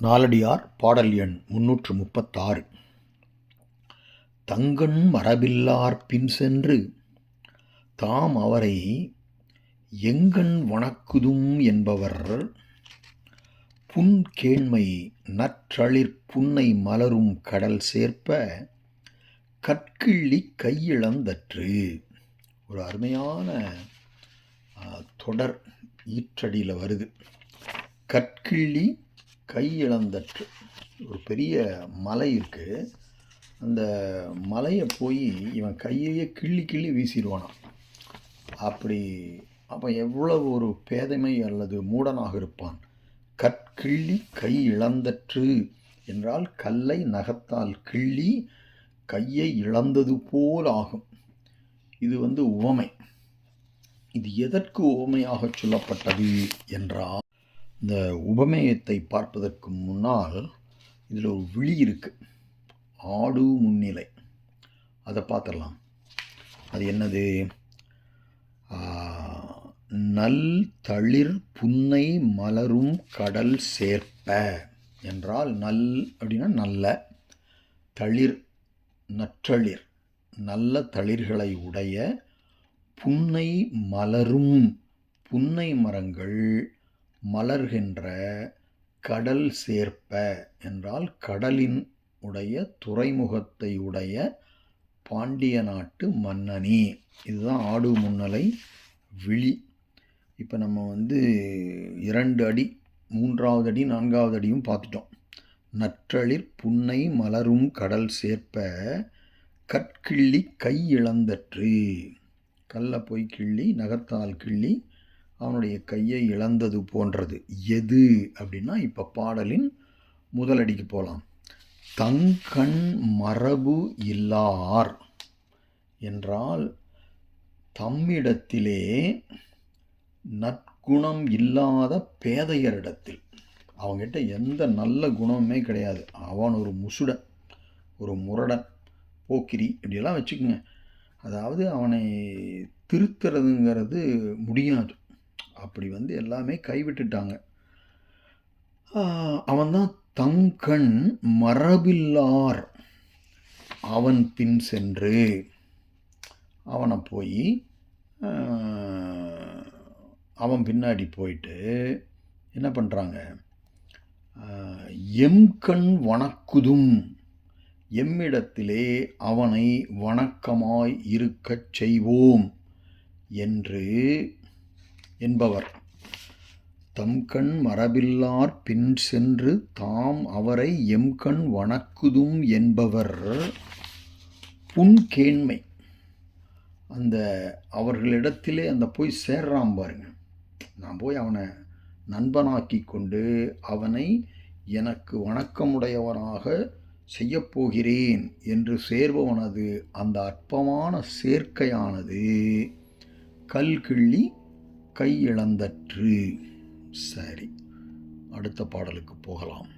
நாலடியார் பாடல் எண் 336. தங்கண் மரபில்லார் பின் சென்று தாம் அவரை எங்கண் வணக்குதும் என்பவர் புன்கேண்மை நற்றளிர் புன்னை மலரும் கடல் சேர்ப்ப கற்கிள்ளி கையிழந்தற்று. ஒரு அருமையான தொடர் ஈற்றடியில் வருது. கற்கிள்ளி கையிழந்தற்று. ஒரு பெரிய மலை இருக்குது. அந்த மலையை போய் இவன் கையையே கிள்ளி கிள்ளி வீசிடுவானான். அப்போ எவ்வளவு ஒரு பேதைமை அல்லது மூடனாக இருப்பான். கற்கிள்ளி கை இழந்தற்று என்றால் கல்லை நகத்தால் கிள்ளி கையை இழந்தது போல் ஆகும். இது உவமை. இது எதற்கு உவமையாக சொல்லப்பட்டது என்றால், இந்த உபமேயத்தை பார்ப்பதற்கு முன்னால் இதில் ஒரு விழி இருக்குது. ஆடு முன்னிலை, அதை பார்த்துடலாம். அது என்னது? நல் தளிர் புன்னை மலரும் கடல் சேர்ப்ப என்றால், நல் அப்படின்னா நல்ல, தளிர் நற்றளிர் நல்ல தளிர்களை உடைய, புன்னை மலரும் புன்னை மரங்கள் மலர்கின்ற கடல் சேர்ப்ப என்றால் கடலின் உடைய துறைமுகத்தை உடைய பாண்டிய நாட்டு மன்னனி. இதுதான் ஆடு முன்னலை விழி. இப்போ நம்ம 2 அடி, 3வது அடி, 4வது அடியும் பார்த்துட்டோம். நற்றளிர் புன்னை மலரும் கடல் சேர்ப்ப கற்கிள்ளி கை இழந்தற்று. கல்லை போய் கிள்ளி நகத்தால் கிள்ளி அவனுடைய கையை இழந்தது போன்றது. எது அப்படின்னா, இப்போ பாடலின் முதலடிக்கு போகலாம். தங்கண் மரபு இல்லார் என்றால் தம்மிடத்திலே நற்குணம் இல்லாத பேதையரிடத்தில். அவங்ககிட்ட எந்த நல்ல குணமுமே கிடையாது. அவன் ஒரு முசுடன், ஒரு முரடன், போக்கிரி இப்படியெல்லாம் வச்சுக்கோங்க. அதாவது அவனை திருத்துறதுங்கிறது முடியாது. அப்படி எல்லாமே கைவிட்டுட்டாங்க. அவன்தான் தங்கண் மரபில்லார். அவன் பின் சென்று அவனை போய் அவன் பின்னாடி போயிட்டு என்ன பண்ணுறாங்க? எம்கண் வணக்குதும், எம்மிடத்திலே அவனை வணக்கமாய் இருக்கச் செய்வோம் என்று என்பவர். தம்கண் மரபில்லார் பின் சென்று தாம் அவரை எம்கண் வணக்குதும் என்பவர் புன்கேண்மை. அந்த அவர்களிடத்திலே போய் சேர்றான் பாருங்க. நான் போய் அவனை நண்பனாக்கி கொண்டு அவனை எனக்கு வணக்கமுடையவனாக செய்யப்போகிறேன் என்று சேர்பவனது அந்த அற்பமான சேர்க்கையானது கல்கிள்ளி கை இழந்தற்று. சரி, அடுத்த பாடலுக்கு போகலாம்.